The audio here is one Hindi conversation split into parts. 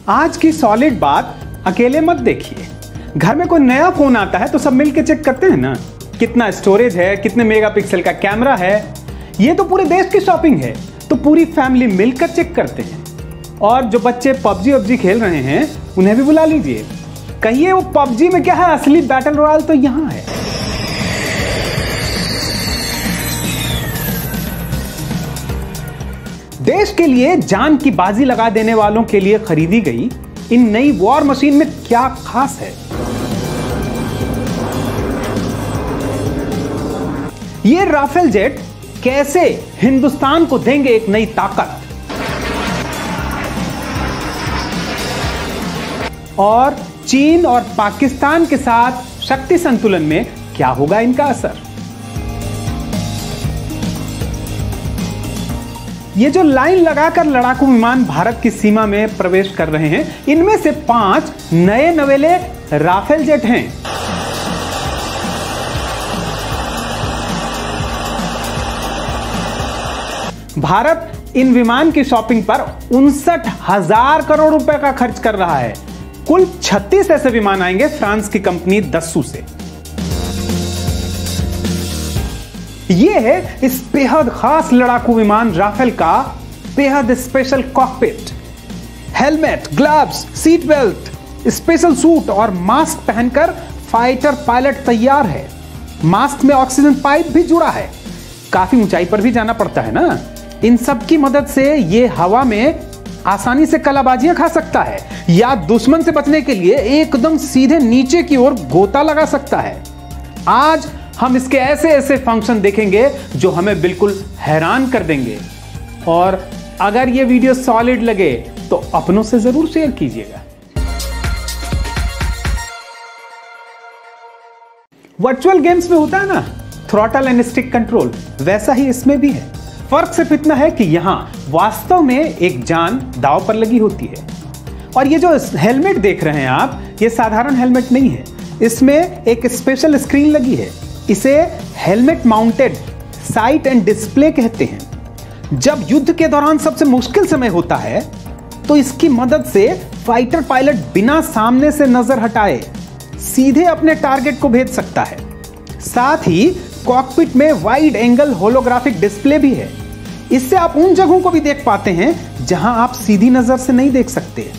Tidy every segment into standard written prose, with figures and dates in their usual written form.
आज की सॉलिड बात अकेले मत देखिए। घर में कोई नया फोन आता है तो सब मिलके चेक करते हैं ना, कितना स्टोरेज है, कितने मेगापिक्सल का कैमरा है। ये तो पूरे देश की शॉपिंग है, तो पूरी फैमिली मिलकर चेक करते हैं। और जो बच्चे पबजी खेल रहे हैं उन्हें भी बुला लीजिए, कहिए वो पबजी में क्या है, असली बैटल रॉयल तो यहां है। देश के लिए जान की बाजी लगा देने वालों के लिए खरीदी गई इन नई वॉर मशीन में क्या खास है? ये राफेल जेट कैसे हिंदुस्तान को देंगे एक नई ताकत, और चीन और पाकिस्तान के साथ शक्ति संतुलन में क्या होगा इनका असर? ये जो लाइन लगाकर लड़ाकू विमान भारत की सीमा में प्रवेश कर रहे हैं, इनमें से 5 नए नवेले राफेल जेट हैं। भारत इन विमान की शॉपिंग पर 59,000 करोड़ रुपए का खर्च कर रहा है। कुल 36 ऐसे विमान आएंगे फ्रांस की कंपनी दस्सू से। यह है इस बेहद खास लड़ाकू विमान राफेल का बेहद special cockpit. Helmet, gloves, seat belt, special suit और मास्क पहनकर फाइटर पायलट तैयार है। मास्क में ऑक्सीजन पाइप भी जुड़ा है। काफी ऊंचाई पर भी जाना पड़ता है ना। इन सब की मदद से यह हवा में आसानी से कलाबाजियां खा सकता है या दुश्मन से बचने के लिए एकदम सीधे नीचे की ओर गोता लगा सकता है। आज हम इसके ऐसे ऐसे फंक्शन देखेंगे जो हमें बिल्कुल हैरान कर देंगे। और अगर ये वीडियो सॉलिड लगे तो अपनों से जरूर शेयर कीजिएगा। वर्चुअल गेम्स में होता है ना थ्रॉटल एंड स्टिक कंट्रोल, वैसा ही इसमें भी है। फर्क सिर्फ इतना है कि यहां वास्तव में एक जान दांव पर लगी होती है। और ये जो हेलमेट देख रहे हैं आप, ये साधारण हेलमेट नहीं है। इसमें एक स्पेशल स्क्रीन लगी है। इसे helmet mounted site and display कहते हैं। जब युद्ध के दौरान सबसे मुश्किल समय होता है तो इसकी मदद से फाइटर पायलट बिना सामने से नजर हटाए सीधे अपने टारगेट को भेज सकता है। साथ ही कॉकपिट में वाइड एंगल होलोग्राफिक डिस्प्ले भी है। इससे आप उन जगहों को भी देख पाते हैं जहां आप सीधी नजर से नहीं देख सकते।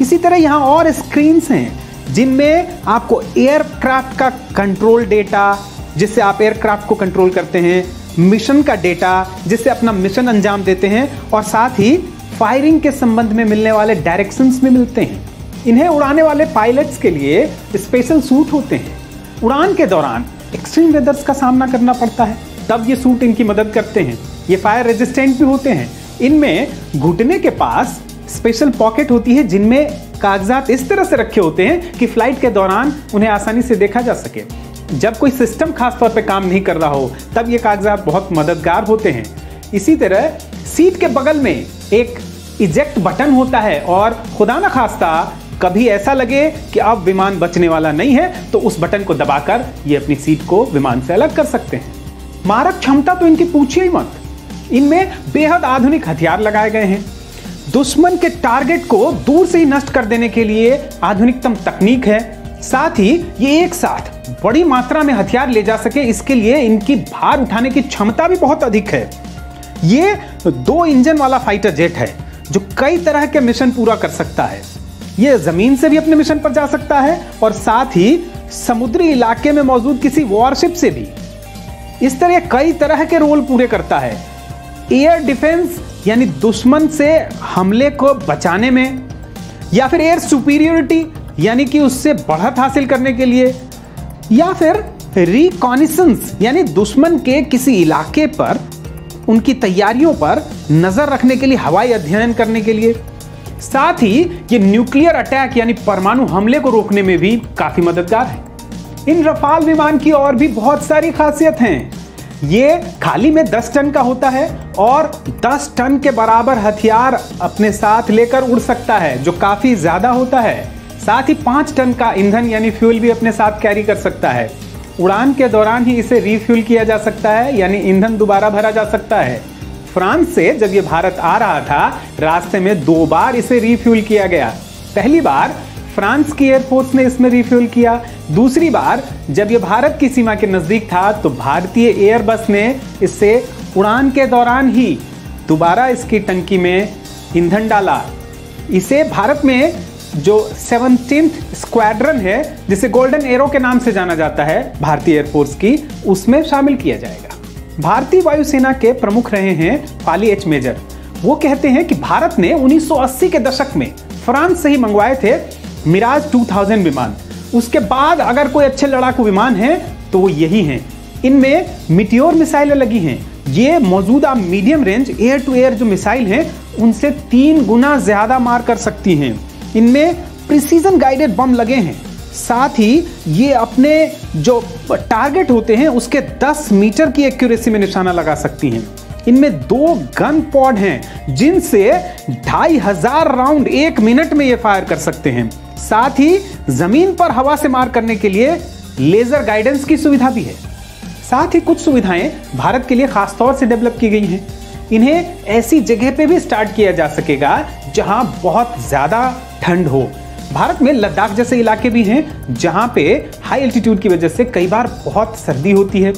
इसी तरह यहां और स्क्रीन्स हैं जिनमें आपको एयरक्राफ्ट का कंट्रोल डेटा, जिससे आप एयरक्राफ्ट को कंट्रोल करते हैं, मिशन का डेटा जिससे अपना मिशन अंजाम देते हैं, और साथ ही फायरिंग के संबंध में मिलने वाले डायरेक्शंस में मिलते हैं। इन्हें उड़ाने वाले पायलट्स के लिए स्पेशल सूट होते हैं। उड़ान के दौरान एक्सट्रीम वेदर्स का सामना करना पड़ता है, तब ये सूट इनकी मदद करते हैं। ये फायर रेजिस्टेंट भी होते हैं। इनमें घुटने के पास स्पेशल पॉकेट होती है जिनमें कागजात इस तरह से रखे होते हैं कि फ्लाइट के दौरान उन्हें आसानी से देखा जा सके। जब कोई सिस्टम खास तौर पे काम नहीं कर रहा हो तब ये कागजात बहुत मददगार होते हैं। इसी तरह सीट के बगल में एक इजेक्ट बटन होता है, और खुदा ना खास्ता कभी ऐसा लगे कि अब विमान बचने वाला नहीं है तो उस बटन को दबाकर ये अपनी सीट को विमान से अलग कर सकते हैं। मारक क्षमता तो इनकी पूछिए ही मत। इनमें बेहद आधुनिक हथियार लगाए गए हैं। दुश्मन के टारगेट को दूर से ही नष्ट कर देने के लिए आधुनिकतम तकनीक है। साथ ही ये एक साथ बड़ी मात्रा में हथियार ले जा सके, इसके लिए इनकी भार उठाने की क्षमता भी बहुत अधिक है। ये 2 इंजन वाला फाइटर जेट है जो कई तरह के मिशन पूरा कर सकता है। ये जमीन से भी अपने मिशन पर जा सकता है और साथ ही समुद्री इलाके में मौजूद किसी वॉरशिप से भी। इस तरह कई तरह के रोल पूरे करता है। एयर डिफेंस यानी दुश्मन से हमले को बचाने में, या फिर एयर सुपीरियरिटी यानी कि उससे बढ़त हासिल करने के लिए, या फिर रिकॉनिसेंस यानी दुश्मन के किसी इलाके पर उनकी तैयारियों पर नजर रखने के लिए, हवाई अध्ययन करने के लिए। साथ ही ये न्यूक्लियर अटैक यानी परमाणु हमले को रोकने में भी काफी मददगार है। इन रफाल विमान की और भी बहुत सारी खासियत हैं। ये खाली में 10 टन का होता है और 10 टन के बराबर हथियार अपने साथ लेकर उड़ सकता है, जो काफी ज्यादा होता है। साथ ही 5 टन का ईंधन यानी फ्यूल भी अपने साथ कैरी कर सकता है। उड़ान के दौरान ही इसे रिफ्यूल किया जा सकता है, यानी ईंधन दोबारा भरा जा सकता है। फ्रांस से जब ये भारत आ रहा था, रास्ते में 2 बार इसे रिफ्यूल किया गया। पहली बार फ्रांस की एयरफोर्स ने इसमें रिफ्यूल किया, दूसरी बार जब यह भारत की सीमा के नजदीक था तो भारतीय एयरबस ने इससे उड़ान के दौरान ही दोबारा इसकी टंकी में ईंधन डाला। इसे भारत में जो 17th स्क्वाड्रन है, जिसे गोल्डन एरो के नाम से जाना जाता है भारतीय एयरफोर्स की, उसमें शामिल किया जाएगा। भारतीय वायुसेना के प्रमुख रहे हैं पाली एच मेजर। वो कहते हैं कि भारत ने 1980 के दशक में फ्रांस से ही मंगवाए थे मिराज 2000 विमान। उसके बाद अगर कोई अच्छे लड़ाकू विमान हैं तो वो यही हैं। इनमें मिटियोर मिसाइलें लगी हैं। ये मौजूदा medium range air to air जो मिसाइल हैं उनसे 3 गुना ज्यादा मार कर सकती हैं। इनमें प्रिसीजन गाइडेड बम लगे हैं। साथ ही ये अपने जो टारगेट होते हैं उसके 10 मीटर की एक्यूरेसी में निशाना लगा सकती हैं। इनमें 2 गन पॉड हैं जिनसे 2500 राउंड 1 मिनट में ये फायर कर सकते हैं। साथ ही जमीन पर हवा से मार करने के लिए लेजर गाइडेंस की सुविधा भी है। साथ ही कुछ सुविधाएं भारत के लिए खास तौर से डेवलप की गई हैं। इन्हें ऐसी जगह पे भी स्टार्ट किया जा सकेगा जहां बहुत ज्यादा ठंड हो। भारत में लद्दाख जैसे इलाके भी हैं जहां पे हाई एल्टीट्यूड की वजह से कई बार बहुत सर्दी होती है।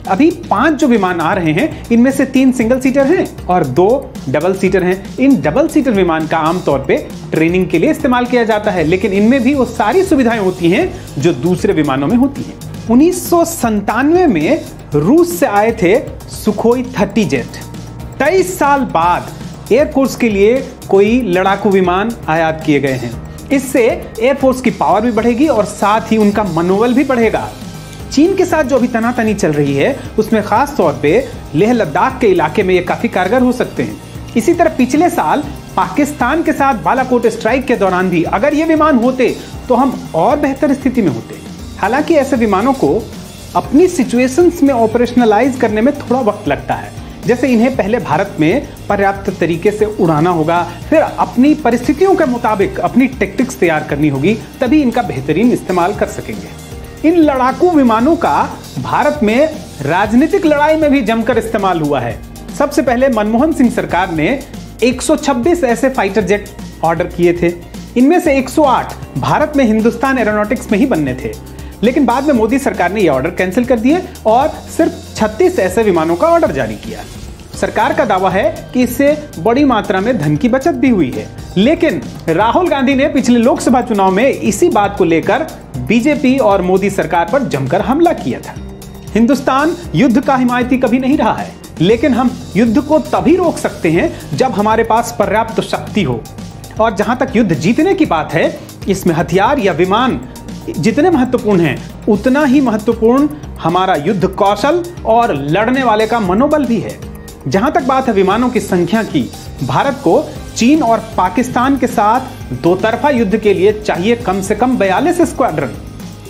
अभी 5 जो विमान आ रहे हैं इनमें से 3 सिंगल सीटर हैं और 2 डबल सीटर हैं। इन डबल सीटर विमान का आमतौर पे ट्रेनिंग के लिए इस्तेमाल किया जाता है, लेकिन इनमें भी वो सारी सुविधाएं होती हैं जो दूसरे विमानों में होती हैं। 1997 में रूस से आए थे सुखोई 30 जेट। 23 साल बाद एयरफोर्स के लिए कोई लड़ाकू विमान आयात किए गए हैं। इससे एयरफोर्स की पावर भी बढ़ेगी और साथ ही उनका मनोबल भी बढ़ेगा। चीन के साथ जो अभी तनातनी चल रही है उसमें खास तौर पे लेह लद्दाख के इलाके में ये काफी कारगर हो सकते हैं। इसी तरह पिछले साल पाकिस्तान के साथ बालाकोट स्ट्राइक के दौरान भी अगर ये विमान होते तो हम और बेहतर स्थिति में होते। हालांकि ऐसे विमानों को अपनी सिचुएशंस में ऑपरेशनलाइज करने में थोड़ा वक्त लगता है। जैसे इन्हें पहले भारत में पर्याप्त तरीके से उड़ाना होगा, फिर अपनी परिस्थितियों के मुताबिक अपनी टेक्टिक्स तैयार करनी होगी, तभी इनका बेहतरीन इस्तेमाल कर सकेंगे। इन लड़ाकू विमानों का भारत में राजनीतिक लड़ाई में भी जमकर इस्तेमाल हुआ है। सबसे पहले मनमोहन सिंह सरकार ने 126 ऐसे फाइटर जेट ऑर्डर किए थे। इनमें से 108 भारत में हिंदुस्तान एरोनॉटिक्स में ही बनने थे, लेकिन बाद में मोदी सरकार ने यह ऑर्डर कैंसिल कर दिए और सिर्फ 36 ऐसे विमानों का ऑर्डर जारी किया। सरकार का दावा है कि इससे बड़ी मात्रा में धन की बचत भी हुई है, लेकिन राहुल गांधी ने पिछले लोकसभा चुनाव में इसी बात को लेकर बीजेपी और मोदी सरकार पर जमकर हमला किया था। हिंदुस्तान युद्ध का हिमायती कभी नहीं रहा है, लेकिन हम युद्ध को तभी रोक सकते हैं जब हमारे पास पर्याप्त शक्ति हो। और जहां तक युद्ध जीतने की बात है, इसमें हथियार या विमान जितने महत्वपूर्ण हैं उतना ही महत्वपूर्ण हमारा युद्ध कौशल और लड़ने वाले का मनोबल भी है। जहां तक बात है विमानों की संख्या की, भारत को चीन और पाकिस्तान के साथ दो तरफा युद्ध के लिए चाहिए कम से कम 42 स्क्वाड्रन।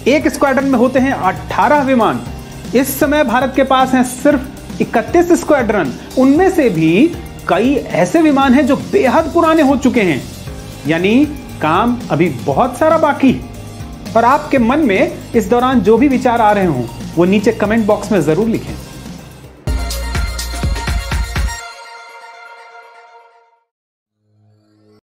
एक स्क्वाड्रन में होते हैं 18 विमान। इस समय भारत के पास हैं सिर्फ 31 स्क्वाड्रन। उनमें से भी कई ऐसे विमान हैं जो बेहद पुराने हो चुके हैं, यानी काम अभी बहुत सारा बाकी है। और आपके मन में इस दौरान जो भी विचार आ रहे हों वो नीचे कमेंट बॉक्स में जरूर लिखें।